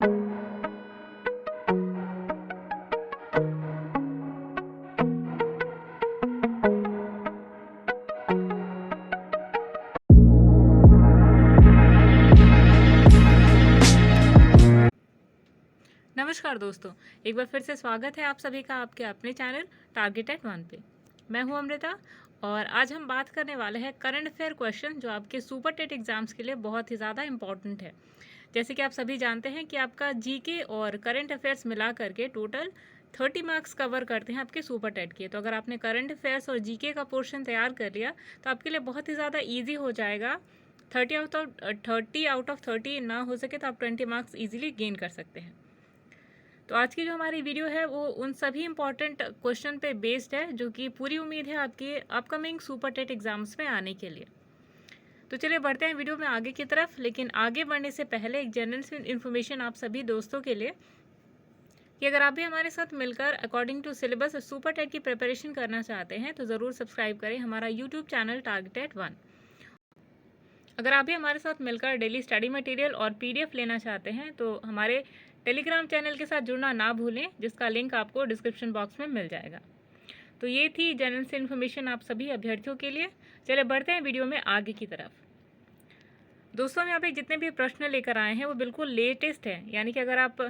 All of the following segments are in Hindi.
नमस्कार दोस्तों, एक बार फिर से स्वागत है आप सभी का आपके अपने चैनल टारगेट एट 1 पे। मैं हूं अमृता और आज हम बात करने वाले हैं करंट अफेयर क्वेश्चन जो आपके सुपर टेट एग्जाम्स के लिए बहुत ही ज़्यादा इंपॉर्टेंट है। जैसे कि आप सभी जानते हैं कि आपका जीके और करंट अफेयर्स मिला करके टोटल 30 मार्क्स कवर करते हैं आपके सुपर टेट के। तो अगर आपने करंट अफेयर्स और जीके का पोर्शन तैयार कर लिया तो आपके लिए बहुत ही ज़्यादा ईजी हो जाएगा। 30 आउट ऑफ 30 ना हो सके तो आप 20 मार्क्स ईजिली गेन कर सकते हैं। तो आज की जो हमारी वीडियो है वो उन सभी इंपॉर्टेंट क्वेश्चन पे बेस्ड है जो कि पूरी उम्मीद है आपके अपकमिंग सुपर टेट एग्जाम्स में आने के लिए। तो चलिए बढ़ते हैं वीडियो में आगे की तरफ, लेकिन आगे बढ़ने से पहले एक जनरल इन्फॉर्मेशन आप सभी दोस्तों के लिए कि अगर आप भी हमारे साथ मिलकर according to syllabus super TET की प्रिपरेशन करना चाहते हैं तो ज़रूर सब्सक्राइब करें हमारा यूट्यूब चैनल टारगेट एट 1। अगर आप भी हमारे साथ मिलकर डेली स्टडी मटेरियल और पीडीएफ लेना चाहते हैं तो हमारे टेलीग्राम चैनल के साथ जुड़ना ना भूलें, जिसका लिंक आपको डिस्क्रिप्शन बॉक्स में मिल जाएगा। तो ये थी जनरल से इन्फॉर्मेशन आप सभी अभ्यर्थियों के लिए। चलिए बढ़ते हैं वीडियो में आगे की तरफ। दोस्तों, यहाँ पे जितने भी प्रश्न लेकर आए हैं वो बिल्कुल लेटेस्ट हैं, यानी कि अगर आप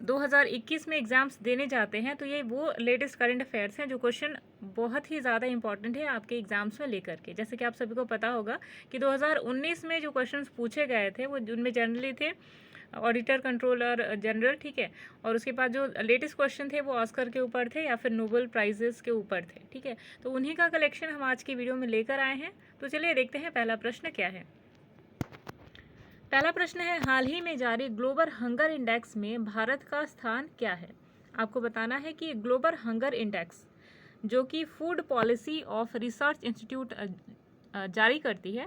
2021 में एग्ज़ाम्स देने जाते हैं तो ये वो लेटेस्ट करंट अफेयर्स हैं जो क्वेश्चन बहुत ही ज़्यादा इंपॉर्टेंट है आपके एग्ज़ाम्स में लेकर के। जैसे कि आप सभी को पता होगा कि 2019 में जो क्वेश्चंस पूछे गए थे वो उनमें जनरली थे ऑडिटर कंट्रोलर जनरल, ठीक है, और उसके बाद जो लेटेस्ट क्वेश्चन थे वो ऑस्कर के ऊपर थे या फिर नोबेल प्राइजेस के ऊपर थे, ठीक है। तो उन्हीं का कलेक्शन हम आज की वीडियो में लेकर आए हैं। तो चलिए देखते हैं पहला प्रश्न क्या है। पहला प्रश्न है, हाल ही में जारी ग्लोबल हंगर इंडेक्स में भारत का स्थान क्या है। आपको बताना है कि ग्लोबल हंगर इंडेक्स जो कि food policy of research institute जारी करती है,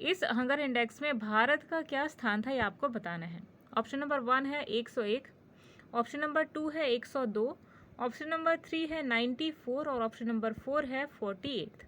इस हंगर इंडेक्स में भारत का क्या स्थान था ये आपको बताना है। ऑप्शन नंबर 1 है 101, ऑप्शन नंबर 2 है 102, ऑप्शन नंबर 3 है 94 और ऑप्शन नंबर 4 है 48।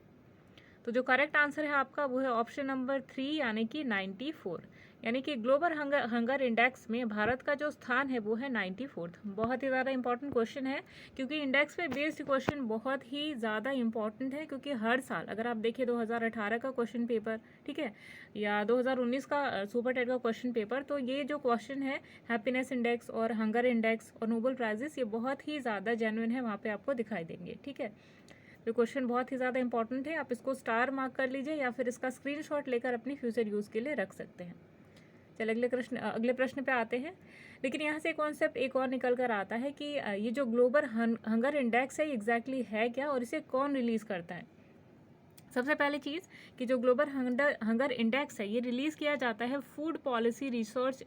तो जो करेक्ट आंसर है आपका वो है ऑप्शन नंबर 3 यानी कि 94, यानी कि ग्लोबल हंगर इंडेक्स में भारत का जो स्थान है वो है 94। बहुत ही ज़्यादा इंपॉर्टेंट क्वेश्चन है क्योंकि इंडेक्स पे बेस्ड क्वेश्चन बहुत ही ज़्यादा इंपॉर्टेंट है, क्योंकि हर साल अगर आप देखिए 2018 का क्वेश्चन पेपर, ठीक है, या 2019 का सुपर टेट का क्वेश्चन पेपर, तो ये जो क्वेश्चन है हैप्पीनेस इंडेक्स और हंगर इंडेक्स और नोबेल प्राइजेस ये बहुत ही ज़्यादा जेन्युइन है, वहाँ पर आपको दिखाई देंगे, ठीक है। तो क्वेश्चन बहुत ही ज़्यादा इंपॉर्टेंट है, आप इसको स्टार मार्क कर लीजिए या फिर इसका स्क्रीनशॉट लेकर अपनी फ्यूचर यूज़ के लिए रख सकते हैं। चलिए अगले प्रश्न पे आते हैं। लेकिन यहाँ से कॉन्सेप्ट एक और निकल कर आता है कि ये जो ग्लोबल हंगर इंडेक्स है एग्जैक्टली है क्या और इसे कौन रिलीज़ करता है। सबसे पहली चीज़ कि जो ग्लोबल हंगर इंडेक्स है ये रिलीज़ किया जाता है फूड पॉलिसी रिसर्च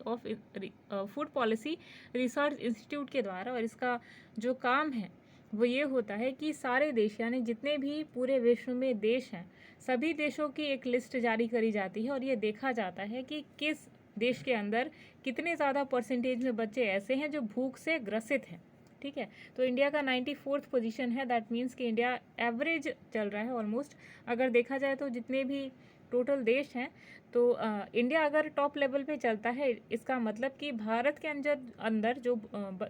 इंस्टीट्यूट के द्वारा, और इसका जो काम है वो ये होता है कि सारे देश यानी जितने भी पूरे विश्व में देश हैं सभी देशों की एक लिस्ट जारी करी जाती है और ये देखा जाता है कि किस देश के अंदर कितने ज़्यादा परसेंटेज में बच्चे ऐसे हैं जो भूख से ग्रसित हैं, ठीक है। तो इंडिया का 94th पोजीशन है, दैट मीन्स कि इंडिया एवरेज चल रहा है ऑलमोस्ट। अगर देखा जाए तो जितने भी टोटल देश हैं तो इंडिया अगर टॉप लेवल पे चलता है इसका मतलब कि भारत के अंदर जो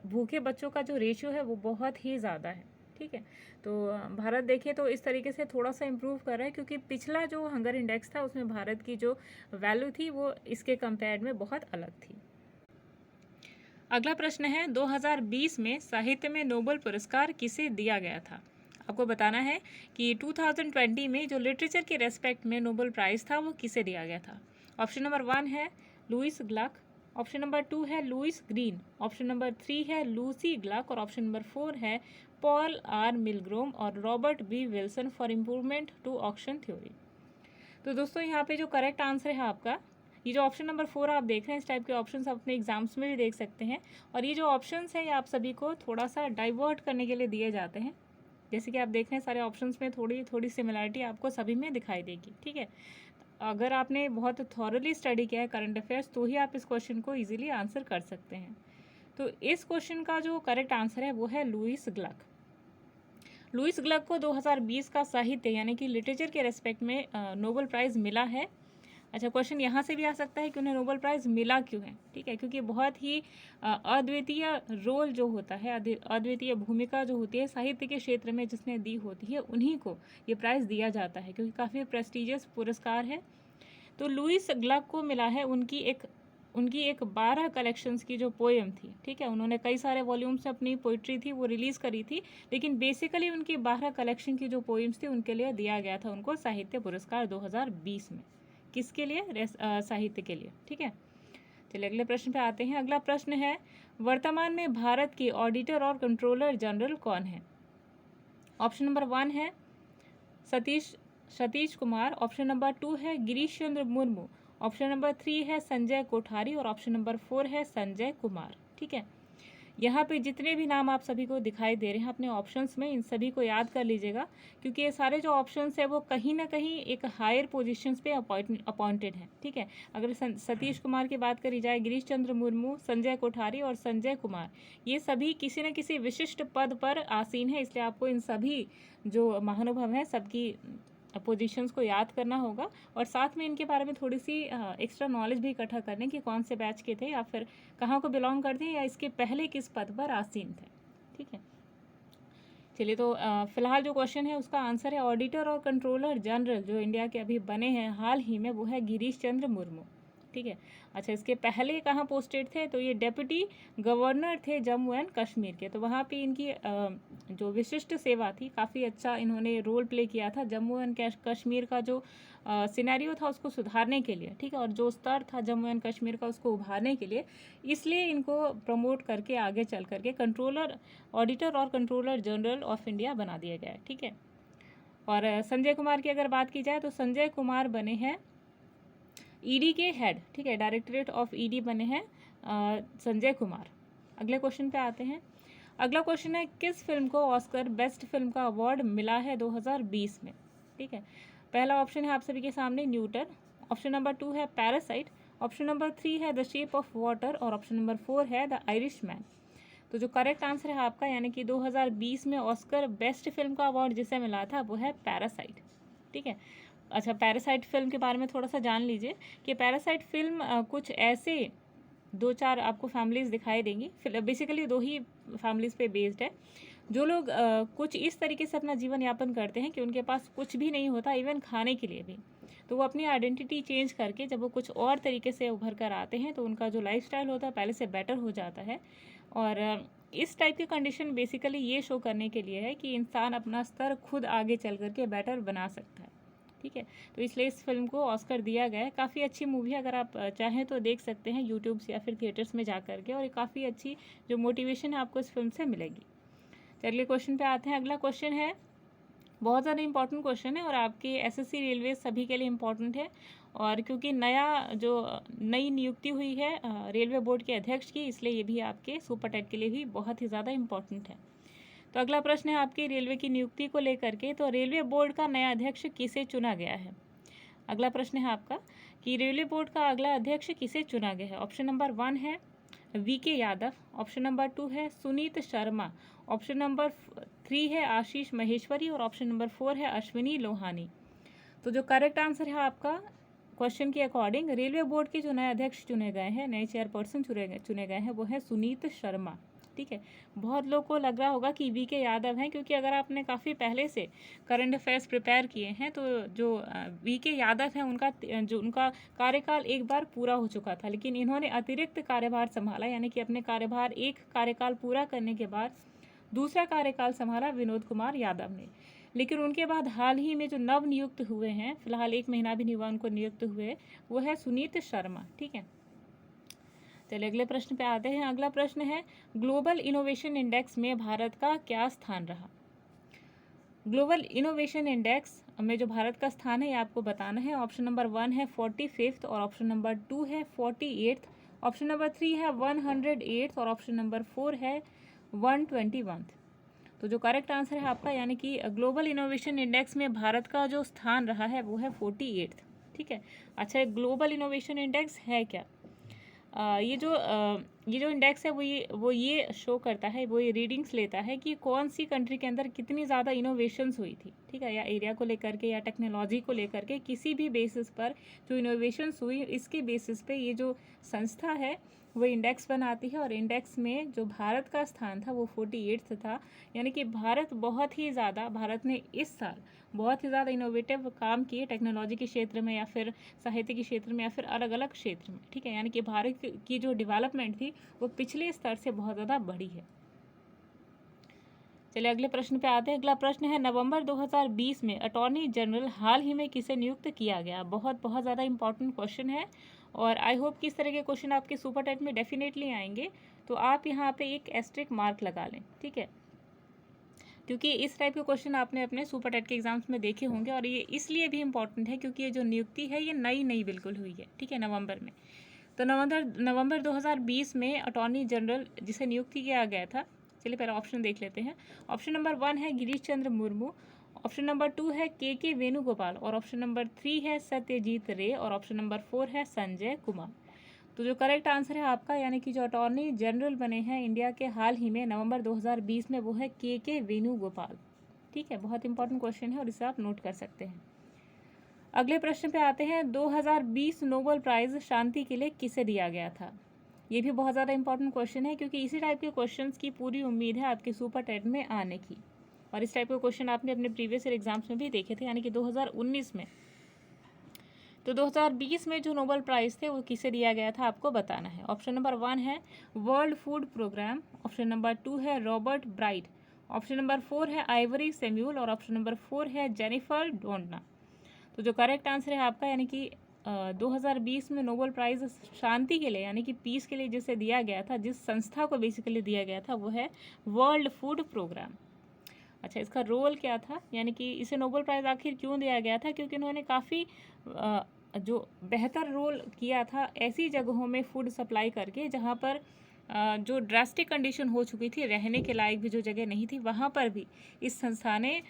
भूखे बच्चों का जो रेशियो है वो बहुत ही ज़्यादा है, ठीक है। तो भारत देखिए तो इस तरीके से थोड़ा सा इम्प्रूव कर रहा है, क्योंकि पिछला जो हंगर इंडेक्स था उसमें भारत की जो वैल्यू थी वो इसके कंपेयर में बहुत अलग थी। अगला प्रश्न है, 2020 में साहित्य में नोबेल पुरस्कार किसे दिया गया था। आपको बताना है कि 2020 में जो लिटरेचर के रेस्पेक्ट में नोबेल प्राइज़ था वो किसे दिया गया था। ऑप्शन नंबर 1 है लुईस ग्लक, ऑप्शन नंबर 2 है लुईस ग्रीन, ऑप्शन नंबर 3 है लूसी ग्लक और ऑप्शन नंबर 4 है पॉल आर मिलग्रोम और Robert B Wilson for improvement to auction theory. तो दोस्तों यहाँ पे जो करेक्ट आंसर है आपका, ये जो ऑप्शन नंबर 4 आप देख रहे हैं, इस टाइप के ऑप्शंस आप अपने एग्जाम्स में भी देख सकते हैं, और ये जो ऑप्शंस हैं ये आप सभी को थोड़ा सा डाइवर्ट करने के लिए दिए जाते हैं। जैसे कि आप देख रहे हैं सारे ऑप्शंस में थोड़ी थोड़ी सिमिलरिटी आपको सभी में दिखाई देगी, ठीक है। अगर आपने बहुत थॉरली स्टडी किया है करंट अफेयर्स तो ही आप इस क्वेश्चन को ईजिली आंसर कर सकते हैं। तो इस क्वेश्चन का जो करेक्ट आंसर है वो है लुईस ग्लक। लुईस ग्लक को 2020 का साहित्य यानी कि लिटरेचर के रेस्पेक्ट में नोबेल प्राइज़ मिला है, अच्छा, क्वेश्चन यहाँ से भी आ सकता है कि उन्हें नोबेल प्राइज़ मिला क्यों है, ठीक है, क्योंकि बहुत ही अद्वितीय रोल जो होता है, अद्वितीय भूमिका जो होती है साहित्य के क्षेत्र में जिसने दी होती है, उन्हीं को ये प्राइज़ दिया जाता है, क्योंकि काफ़ी प्रेस्टिजियस पुरस्कार है। तो लुईस ग्लक को मिला है उनकी एक 12 कलेक्शंस की जो पोएम थी, ठीक है, उन्होंने कई सारे वॉल्यूम्स में अपनी पोइट्री थी वो रिलीज़ करी थी, लेकिन बेसिकली उनकी 12 कलेक्शन की जो पोएम्स थी उनके लिए दिया गया था उनको साहित्य पुरस्कार 2020 में। किसके लिए? साहित्य के लिए, ठीक है। चलिए अगले प्रश्न पे आते हैं। अगला प्रश्न है, वर्तमान में भारत के ऑडिटर और कंट्रोलर जनरल कौन है? ऑप्शन नंबर 1 है सतीश कुमार, ऑप्शन नंबर 2 है गिरीश चंद्र मुर्मू, ऑप्शन नंबर 3 है संजय कोठारी और ऑप्शन नंबर 4 है संजय कुमार, ठीक है। यहाँ पे जितने भी नाम आप सभी को दिखाई दे रहे हैं अपने ऑप्शंस में, इन सभी को याद कर लीजिएगा, क्योंकि ये सारे जो ऑप्शंस है वो कहीं ना कहीं एक हायर पोजीशंस पे अपॉइंटेड हैं, ठीक है। अगर सतीश कुमार की बात करी जाए, गिरीश चंद्र मुर्मू, संजय कोठारी और संजय कुमार, ये सभी किसी न किसी विशिष्ट पद पर आसीन है, इसलिए आपको इन सभी जो महानुभव हैं सबकी पोजीशंस को याद करना होगा और साथ में इनके बारे में थोड़ी सी एक्स्ट्रा नॉलेज भी इकट्ठा करने कि कौन से बैच के थे या फिर कहाँ को बिलोंग करते हैं या इसके पहले किस पद पर आसीन थे, ठीक है। चलिए, तो फिलहाल जो क्वेश्चन है उसका आंसर है ऑडिटर और कंट्रोलर जनरल जो इंडिया के अभी बने हैं हाल ही में, वो है गिरीश चंद्र मुर्मू, ठीक है। अच्छा, इसके पहले कहाँ पोस्टेड थे? तो ये डेप्यूटी गवर्नर थे जम्मू एंड कश्मीर के, तो वहाँ पे इनकी जो विशिष्ट सेवा थी, काफ़ी अच्छा इन्होंने रोल प्ले किया था जम्मू एंड कश्मीर का जो सिनेरियो था उसको सुधारने के लिए, ठीक है, और जो स्तर था जम्मू एंड कश्मीर का उसको उभारने के लिए, इसलिए इनको प्रमोट करके आगे चल करके ऑडिटर और कंट्रोलर जनरल ऑफ इंडिया बना दिया गया है, ठीक है। और संजय कुमार की अगर बात की जाए तो संजय कुमार बने हैं ईडी के हेड, ठीक है, डायरेक्टरेट ऑफ ईडी बने हैं संजय कुमार। अगले क्वेश्चन पे आते हैं। अगला क्वेश्चन है, किस फिल्म को ऑस्कर बेस्ट फिल्म का अवार्ड मिला है 2020 में, ठीक है। पहला ऑप्शन है आप सभी के सामने न्यूटन, ऑप्शन नंबर 2 है पैरासाइट, ऑप्शन नंबर 3 है द शेप ऑफ वाटर और ऑप्शन नंबर 4 है द आयरिश मैन। तो जो करेक्ट आंसर है आपका, यानी कि 2020 में ऑस्कर बेस्ट फिल्म का अवार्ड जिसे मिला था वो है पैरासाइट, ठीक है। अच्छा, पैरासाइट फिल्म के बारे में थोड़ा सा जान लीजिए कि पैरासाइट फिल्म कुछ ऐसे 2-4 आपको फैमिलीज़ दिखाई देंगी, बेसिकली 2 ही फैमिलीज़ पे बेस्ड है। जो लोग कुछ इस तरीके से अपना जीवन यापन करते हैं कि उनके पास कुछ भी नहीं होता, इवन खाने के लिए भी, तो वो अपनी आइडेंटिटी चेंज करके जब वो कुछ और तरीके से उभर कर आते हैं तो उनका जो लाइफस्टाइल होता है पहले से बेटर हो जाता है। और इस टाइप की कंडीशन बेसिकली ये शो करने के लिए है कि इंसान अपना स्तर खुद आगे चल करके बेटर बना सकता है, ठीक है। तो इसलिए इस फिल्म को ऑस्कर दिया गया है। काफ़ी अच्छी मूवी है, अगर आप चाहें तो देख सकते हैं यूट्यूब से या फिर थिएटर्स में जा करके, और काफ़ी अच्छी जो मोटिवेशन है आपको इस फिल्म से मिलेगी। चलिए क्वेश्चन पे आते हैं। अगला क्वेश्चन है, बहुत ज़्यादा इंपॉर्टेंट क्वेश्चन है और आपके एसएससी रेलवे सभी के लिए इम्पॉर्टेंट है, और क्योंकि नई नियुक्ति हुई है रेलवे बोर्ड के अध्यक्ष की, इसलिए ये भी आपके सुपर टेट के लिए भी बहुत ही ज़्यादा इम्पॉर्टेंट है। तो अगला प्रश्न है आपकी रेलवे की नियुक्ति को लेकर के, तो रेलवे बोर्ड का नया अध्यक्ष किसे चुना गया है? अगला प्रश्न है आपका कि रेलवे बोर्ड का अगला अध्यक्ष किसे चुना गया है? ऑप्शन नंबर 1 है वीके यादव, ऑप्शन नंबर 2 है सुनीत शर्मा, ऑप्शन नंबर 3 है आशीष महेश्वरी और ऑप्शन नंबर 4 है अश्विनी लोहानी। तो जो करेक्ट आंसर है आपका क्वेश्चन के अकॉर्डिंग, रेलवे बोर्ड के जो नए अध्यक्ष चुने गए हैं, नए चेयरपर्सन चुने गए हैं, वो है सुनीत शर्मा, ठीक है। बहुत लोग को लग रहा होगा कि वीके यादव हैं, क्योंकि अगर आपने काफ़ी पहले से करंट अफेयर्स प्रिपेयर किए हैं तो जो वीके यादव हैं उनका कार्यकाल एक बार पूरा हो चुका था, लेकिन इन्होंने अतिरिक्त कार्यभार संभाला, यानी कि अपने एक कार्यकाल पूरा करने के बाद दूसरा कार्यकाल संभाला विनोद कुमार यादव ने। लेकिन उनके बाद हाल ही में जो नव नियुक्त हुए हैं, फिलहाल 1 महीना भी नहीं हुआ उनको नियुक्त हुए, वो है सुनीत शर्मा, ठीक है। चलिए अगले प्रश्न पे आते हैं। अगला प्रश्न है, ग्लोबल इनोवेशन इंडेक्स में भारत का क्या स्थान रहा? ग्लोबल इनोवेशन इंडेक्स में जो भारत का स्थान है ये आपको बताना है। ऑप्शन नंबर 1 है 45th और ऑप्शन नंबर 2 है 48th, ऑप्शन नंबर 3 है 108th और ऑप्शन नंबर 4 है 121th। तो जो करेक्ट आंसर है आपका, यानी कि ग्लोबल इनोवेशन इंडेक्स में भारत का जो स्थान रहा है वो है 48th, ठीक है। अच्छा, ग्लोबल इनोवेशन इंडेक्स है क्या? ये जो ये जो इंडेक्स है वो ये शो करता है, वो ये रीडिंग्स लेता है कि कौन सी कंट्री के अंदर कितनी ज़्यादा इनोवेशंस हुई थी, ठीक है, या एरिया को लेकर के या टेक्नोलॉजी को लेकर के किसी भी बेसिस पर जो इनोवेशंस हुई, इसके बेसिस पे ये जो संस्था है वो इंडेक्स बनाती है। और इंडेक्स में जो भारत का स्थान था वो 48 था, यानी कि भारत ने इस साल बहुत ही ज़्यादा इनोवेटिव काम किए टेक्नोलॉजी के क्षेत्र में या फिर साहित्य के क्षेत्र में या फिर अलग अलग क्षेत्र में, ठीक है, यानी कि भारत की जो डेवलपमेंट थी वो पिछले स्तर से बहुत ज़्यादा बढ़ी है। चलिए अगले प्रश्न पे आते हैं। अगला प्रश्न है, नवंबर 2020 में अटॉर्नी जनरल हाल ही में किसे नियुक्त किया गया? बहुत ज़्यादा इंपॉर्टेंट क्वेश्चन है और आई होप कि इस तरह के क्वेश्चन आपके सुपर टेट में डेफिनेटली आएंगे, तो आप यहाँ पे एक एस्ट्रिक मार्क लगा लें, ठीक है, क्योंकि इस टाइप के क्वेश्चन आपने अपने सुपर टेट के एग्जाम्स में देखे होंगे। और ये इसलिए भी इम्पॉर्टेंट है क्योंकि ये जो नियुक्ति है ये नई बिल्कुल हुई है, ठीक है, नवंबर में। तो नवंबर 2020 में अटॉर्नी जनरल जिसे नियुक्ति किया गया था, चलिए पहले ऑप्शन देख लेते हैं। ऑप्शन नंबर 1 है गिरीश चंद्र मुर्मू, ऑप्शन नंबर 2 है के वेणुगोपाल, और ऑप्शन नंबर 3 है सत्यजीत रे, और ऑप्शन नंबर 4 है संजय कुमार। तो जो करेक्ट आंसर है आपका, यानी कि जो अटॉर्नी जनरल बने हैं इंडिया के हाल ही में नवंबर 2020 में, वो है के वेणुगोपाल, ठीक है। बहुत इंपॉर्टेंट क्वेश्चन है और इसे आप नोट कर सकते हैं। अगले प्रश्न पे आते हैं। 2020 नोबेल प्राइज़ शांति के लिए किसे दिया गया था? ये भी बहुत ज़्यादा इंपॉर्टेंट क्वेश्चन है क्योंकि इसी टाइप के क्वेश्चंस की पूरी उम्मीद है आपके सुपर टेट में आने की, और इस टाइप के क्वेश्चन आपने अपने प्रीवियस ईयर एग्जाम्स में भी देखे थे, यानी कि 2019 में। तो 2020 में जो नोबेल प्राइज़ थे वो किसे दिया गया था आपको बताना है। ऑप्शन नंबर 1 है World Food Programme, option number 2 है रॉबर्ट ब्राइट, ऑप्शन नंबर 4 है आइवरी सैम्यूल, और ऑप्शन नंबर 4 है जेनिफर डोडना। तो जो करेक्ट आंसर है आपका, यानी कि 2020 में नोबेल प्राइज़ शांति के लिए यानी कि पीस के लिए जिसे दिया गया था, जिस संस्था को बेसिकली दिया गया था, वो है वर्ल्ड फूड प्रोग्राम। अच्छा, इसका रोल क्या था, यानी कि इसे नोबेल प्राइज़ आखिर क्यों दिया गया था? क्योंकि इन्होंने काफ़ी जो बेहतर रोल किया था ऐसी जगहों में फूड सप्लाई करके जहाँ पर जो ड्रास्टिक कंडीशन हो चुकी थी, रहने के लायक भी जो जगह नहीं थी, वहाँ पर भी इस संस्था ने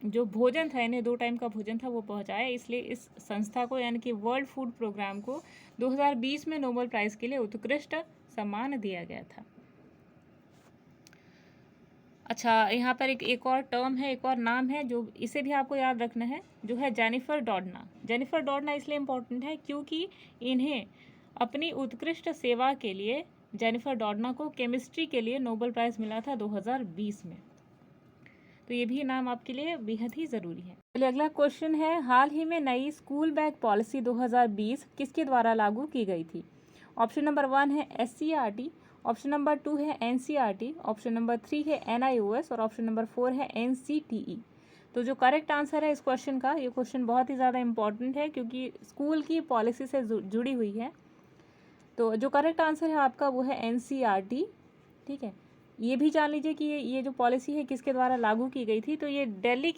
जो भोजन था, यानी 2 टाइम का भोजन था, वो पहुँचाया। इसलिए इस संस्था को, यानी कि वर्ल्ड फूड प्रोग्राम को 2020 में नोबेल प्राइज़ के लिए उत्कृष्ट सम्मान दिया गया था। अच्छा, यहाँ पर एक और टर्म है, एक और नाम है जो इसे भी आपको याद रखना है, जो है जेनिफर डोडना। जेनिफर डोडना इसलिए इम्पोर्टेंट है क्योंकि इन्हें अपनी उत्कृष्ट सेवा के लिए, जेनिफर डोडना को केमिस्ट्री के लिए नोबेल प्राइज़ मिला था 2020 में। तो ये भी नाम आपके लिए बेहद ही ज़रूरी है। चलिए अगला क्वेश्चन है, हाल ही में नई स्कूल बैग पॉलिसी 2020 किसके द्वारा लागू की गई थी? ऑप्शन नंबर 1 है SCERT, ऑप्शन नंबर 2 है NCERT, ऑप्शन नंबर 3 है NIOS, और ऑप्शन नंबर 4 है NCTE। तो जो करेक्ट आंसर है इस क्वेश्चन का, ये क्वेश्चन बहुत ही ज़्यादा इंपॉर्टेंट है क्योंकि स्कूल की पॉलिसी से जुड़ी हुई है। तो जो करेक्ट आंसर है आपका वो है NCERT, ठीक है। ये भी जान लीजिए कि ये जो पॉलिसी है किसके द्वारा लागू की गई थी, तो ये दिल्ली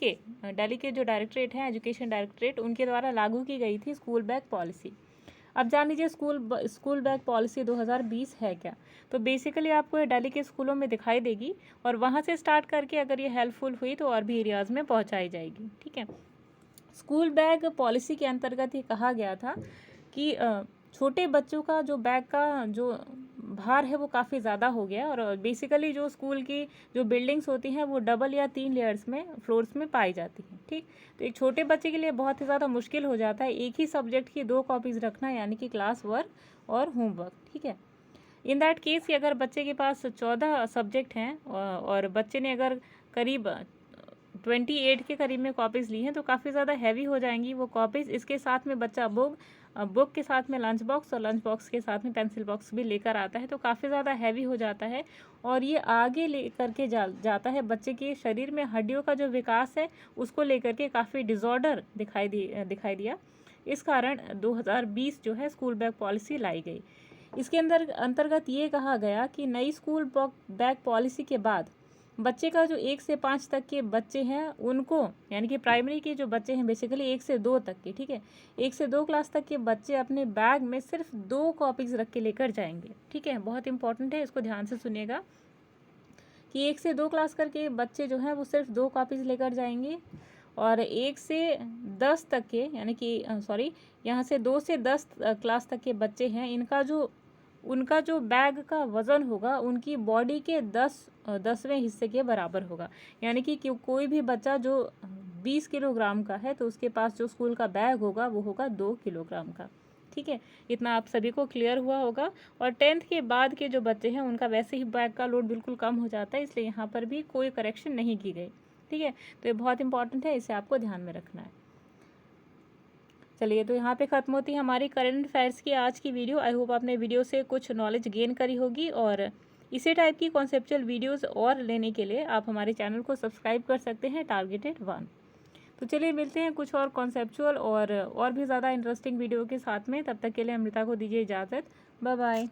के जो डायरेक्टरेट हैं, एजुकेशन डायरेक्टरेट, उनके द्वारा लागू की गई थी स्कूल बैग पॉलिसी। अब जान लीजिए स्कूल बैग पॉलिसी 2020 है क्या। तो बेसिकली आपको ये दिल्ली के स्कूलों में दिखाई देगी और वहाँ से स्टार्ट करके अगर ये हेल्पफुल हुई तो और भी एरियाज़ में पहुँचाई जाएगी, ठीक है। स्कूल बैग पॉलिसी के अंतर्गत ये कहा गया था कि छोटे बच्चों का जो बैग का जो भार है वो काफ़ी ज़्यादा हो गया, और बेसिकली जो स्कूल की जो बिल्डिंग्स होती हैं वो डबल या 3 लेयर्स में, फ्लोर्स में पाई जाती हैं, ठीक। तो एक छोटे बच्चे के लिए बहुत ही ज़्यादा मुश्किल हो जाता है एक ही सब्जेक्ट की 2 कॉपीज़ रखना, यानी कि क्लास वर्क और होमवर्क, ठीक है। इन दैट केस कि अगर बच्चे के पास 14 सब्जेक्ट हैं और बच्चे ने अगर करीब 28 के करीब में कॉपीज़ ली हैं तो काफ़ी ज़्यादा हैवी हो जाएंगी वो कॉपीज़। इसके साथ में बच्चा बुक के साथ में लंच बॉक्स और लंच बॉक्स के साथ में पेंसिल बॉक्स भी लेकर आता है, तो काफ़ी ज़्यादा हैवी हो जाता है और ये आगे ले करके जाता है बच्चे के शरीर में हड्डियों का जो विकास है उसको लेकर के काफ़ी डिसऑर्डर दिखाई दिया। इस कारण 2020 जो है स्कूल बैग पॉलिसी लाई गई। इसके अंतर्गत ये कहा गया कि नई स्कूल बैग पॉलिसी के बाद बच्चे का जो 1 से 5 तक के बच्चे हैं उनको, यानी कि प्राइमरी के जो बच्चे हैं बेसिकली 1 से 2 तक के, ठीक है, 1 से 2 क्लास तक के बच्चे अपने बैग में सिर्फ 2 कॉपीज़ रख के लेकर जाएंगे, ठीक है। बहुत इंपॉर्टेंट है, इसको ध्यान से सुनिएगा कि 1 से 2 क्लास करके बच्चे जो हैं वो सिर्फ 2 कॉपीज़ लेकर जाएंगे, और 1 से 10 तक के, यानी कि यहाँ से 2 से 10 क्लास तक के बच्चे हैं, इनका जो उनका जो बैग का वज़न होगा उनकी बॉडी के 10वें हिस्से के बराबर होगा। यानी कि कोई भी बच्चा जो 20 किलोग्राम का है तो उसके पास जो स्कूल का बैग होगा वो होगा 2 किलोग्राम का। ठीक है, इतना आप सभी को क्लियर हुआ होगा। और 10th के बाद के जो बच्चे हैं उनका वैसे ही बैग का लोड बिल्कुल कम हो जाता है, इसलिए यहाँ पर भी कोई करेक्शन नहीं की गई। ठीक है, तो ये बहुत इंपॉर्टेंट है, इसे आपको ध्यान में रखना है। चलिए, तो यहाँ पे ख़त्म होती है हमारी करंट अफेयर्स की आज की वीडियो। आई होप आपने वीडियो से कुछ नॉलेज गेन करी होगी, और इसी टाइप की कॉन्सेप्चुअल वीडियोस और लेने के लिए आप हमारे चैनल को सब्सक्राइब कर सकते हैं, टारगेटेड 1। तो चलिए मिलते हैं कुछ और कॉन्सेप्चुअल और भी ज़्यादा इंटरेस्टिंग वीडियो के साथ में। तब तक के लिए अमृता को दीजिए इजाज़त। Bye bye.